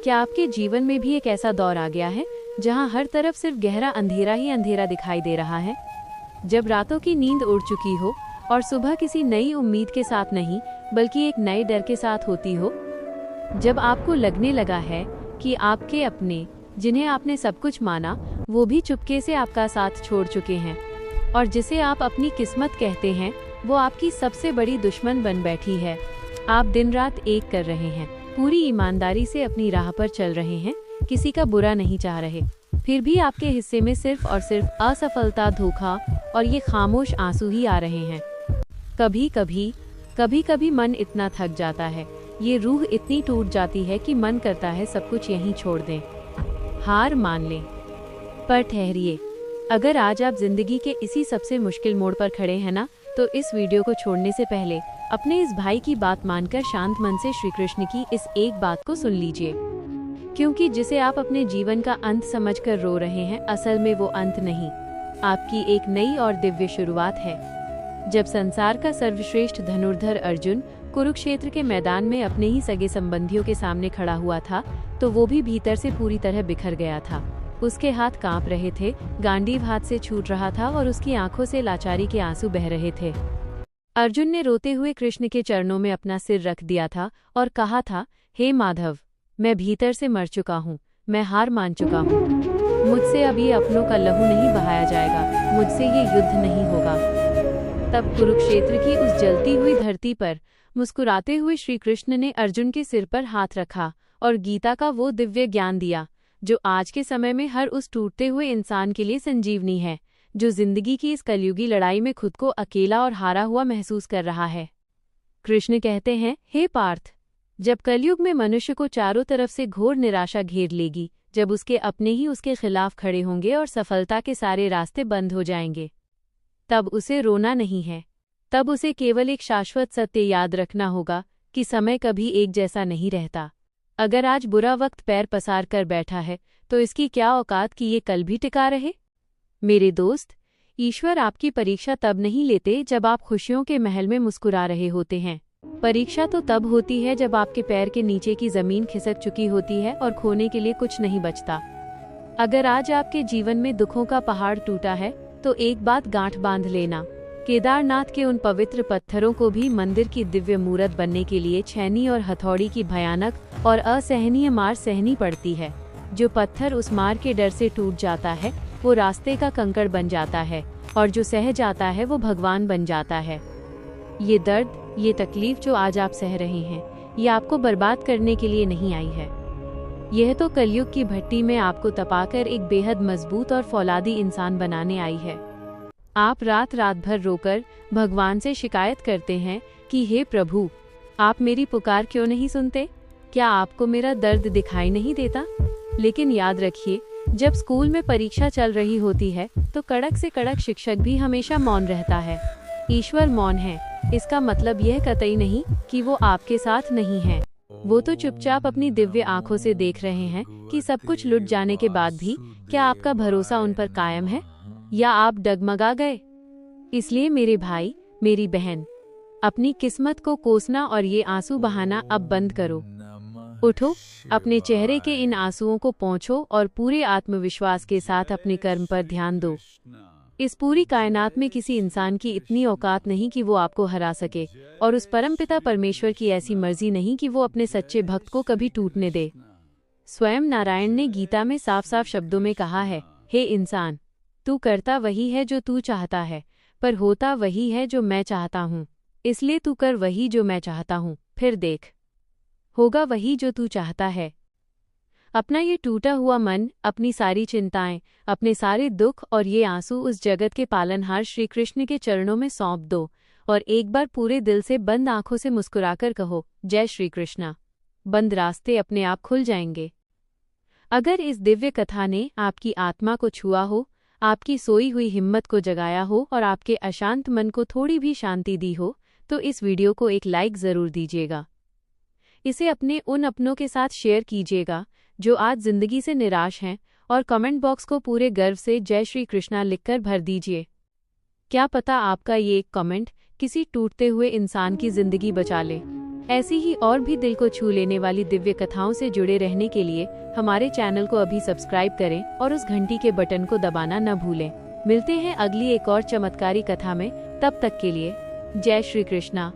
क्या आपके जीवन में भी एक ऐसा दौर आ गया है जहां हर तरफ सिर्फ गहरा अंधेरा ही अंधेरा दिखाई दे रहा है? जब रातों की नींद उड़ चुकी हो और सुबह किसी नई उम्मीद के साथ नहीं बल्कि एक नए डर के साथ होती हो? जब आपको लगने लगा है कि आपके अपने, जिन्हें आपने सब कुछ माना, वो भी चुपके से आपका साथ छोड़ चुके हैं, और जिसे आप अपनी किस्मत कहते हैं वो आपकी सबसे बड़ी दुश्मन बन बैठी है। आप दिन रात एक कर रहे हैं, पूरी ईमानदारी से अपनी राह पर चल रहे हैं, किसी का बुरा नहीं चाह रहे, फिर भी आपके हिस्से में सिर्फ और सिर्फ असफलता, धोखा और ये खामोश आंसू ही आ रहे हैं। कभी कभी मन इतना थक जाता है, ये रूह इतनी टूट जाती है कि मन करता है सब कुछ यहीं छोड़ दें, हार मान लें। पर ठहरिए, अगर आज आप जिंदगी के इसी सबसे मुश्किल मोड़ पर खड़े हैं ना, तो इस वीडियो को छोड़ने से पहले अपने इस भाई की बात मानकर शांत मन से श्री कृष्ण की इस एक बात को सुन लीजिए, क्योंकि जिसे आप अपने जीवन का अंत समझकर रो रहे हैं, असल में वो अंत नहीं, आपकी एक नई और दिव्य शुरुआत है। जब संसार का सर्वश्रेष्ठ धनुर्धर अर्जुन कुरुक्षेत्र के मैदान में अपने ही सगे संबंधियों के सामने खड़ा हुआ था, तो वो भी भीतर से पूरी तरह बिखर गया था। उसके हाथ कांप रहे थे, गांडीव हाथ से छूट रहा था और उसकी आंखों से लाचारी के आंसू बह रहे थे। अर्जुन ने रोते हुए कृष्ण के चरणों में अपना सिर रख दिया था और कहा था, हे माधव, मैं भीतर से मर चुका हूँ, मैं हार मान चुका हूँ, मुझसे अब ये अपनों का लहू नहीं बहाया जाएगा, मुझसे ये युद्ध नहीं होगा। तब कुरुक्षेत्र की उस जलती हुई धरती पर मुस्कुराते हुए श्री कृष्ण ने अर्जुन के सिर पर हाथ रखा और गीता का वो दिव्य ज्ञान दिया जो आज के समय में हर उस टूटते हुए इंसान के लिए संजीवनी है, जो जिंदगी की इस कलयुगी लड़ाई में खुद को अकेला और हारा हुआ महसूस कर रहा है। कृष्ण कहते हैं, हे पार्थ, जब कलयुग में मनुष्य को चारों तरफ से घोर निराशा घेर लेगी, जब उसके अपने ही उसके खिलाफ खड़े होंगे और सफलता के सारे रास्ते बंद हो जाएंगे, तब उसे रोना नहीं है, तब उसे केवल एक शाश्वत सत्य याद रखना होगा कि समय कभी एक जैसा नहीं रहता। अगर आज बुरा वक्त पैर पसार कर बैठा है, तो इसकी क्या औकात कि ये कल भी टिका रहे? मेरे दोस्त, ईश्वर आपकी परीक्षा तब नहीं लेते जब आप खुशियों के महल में मुस्कुरा रहे होते हैं। परीक्षा तो तब होती है जब आपके पैर के नीचे की जमीन खिसक चुकी होती है और खोने के लिए कुछ नहीं बचता। अगर आज आपके जीवन में दुखों का पहाड़ टूटा है, तो एक बात गांठ बांध लेना, केदारनाथ के उन पवित्र पत्थरों को भी मंदिर की दिव्य मूरत बनने के लिए छैनी और हथौड़ी की भयानक और असहनीय मार सहनी पड़ती है। जो पत्थर उस मार के डर से टूट जाता है, वो रास्ते का कंकड़ बन जाता है, और जो सह जाता है वो भगवान बन जाता है। ये दर्द, ये तकलीफ जो आज आप सह रहे हैं, ये आपको बर्बाद करने के लिए नहीं आई है। यह तो कलयुग की भट्टी में आपको तपाकर एक बेहद मजबूत और फौलादी इंसान बनाने आई है। आप रात रात भर रोकर भगवान से शिकायत करते हैं कि हे प्रभु, आप मेरी पुकार क्यों नहीं सुनते? क्या आपको मेरा दर्द दिखाई नहीं देता? लेकिन याद रखिए, जब स्कूल में परीक्षा चल रही होती है, तो कड़क से कड़क शिक्षक भी हमेशा मौन रहता है। ईश्वर मौन है, इसका मतलब यह कतई नहीं कि वो आपके साथ नहीं है। वो तो चुपचाप अपनी दिव्य आंखों से देख रहे हैं कि सब कुछ लुट जाने के बाद भी क्या आपका भरोसा उन पर कायम है, या आप डगमगा गए? इसलिए मेरे भाई, मेरी बहन, अपनी किस्मत को कोसना और ये आंसू बहाना अब बंद करो। उठो, अपने चेहरे के इन आंसुओं को पोंछो और पूरे आत्मविश्वास के साथ अपने कर्म पर ध्यान दो। इस पूरी कायनात में किसी इंसान की इतनी औकात नहीं कि वो आपको हरा सके, और उस परमपिता परमेश्वर की ऐसी मर्जी नहीं कि वो अपने सच्चे भक्त को कभी टूटने दे। स्वयं नारायण ने गीता में साफ साफ शब्दों में कहा है, हे इंसान, तू करता वही है जो तू चाहता है, पर होता वही है जो मैं चाहता हूँ। इसलिए तू कर वही जो मैं चाहता हूँ, फिर देख, होगा वही जो तू चाहता है। अपना ये टूटा हुआ मन, अपनी सारी चिंताएं, अपने सारे दुख और ये आंसू उस जगत के पालनहार श्री कृष्ण के चरणों में सौंप दो, और एक बार पूरे दिल से बंद आंखों से मुस्कुराकर कहो, जय श्री कृष्णा। बंद रास्ते अपने आप खुल जाएंगे। अगर इस दिव्य कथा ने आपकी आत्मा को छुआ हो, आपकी सोई हुई हिम्मत को जगाया हो और आपके अशांत मन को थोड़ी भी शांति दी हो, तो इस वीडियो को एक लाइक जरूर दीजिएगा। इसे अपने उन अपनों के साथ शेयर कीजिएगा जो आज जिंदगी से निराश हैं, और कमेंट बॉक्स को पूरे गर्व से जय श्री कृष्णा लिखकर भर दीजिए। क्या पता आपका ये एक कमेंट किसी टूटते हुए इंसान की जिंदगी बचा ले। ऐसी ही और भी दिल को छू लेने वाली दिव्य कथाओं से जुड़े रहने के लिए हमारे चैनल को अभी सब्सक्राइब करें और उस घंटी के बटन को दबाना न भूलें। मिलते हैं अगली एक और चमत्कारी कथा में, तब तक के लिए जय श्री कृष्णा।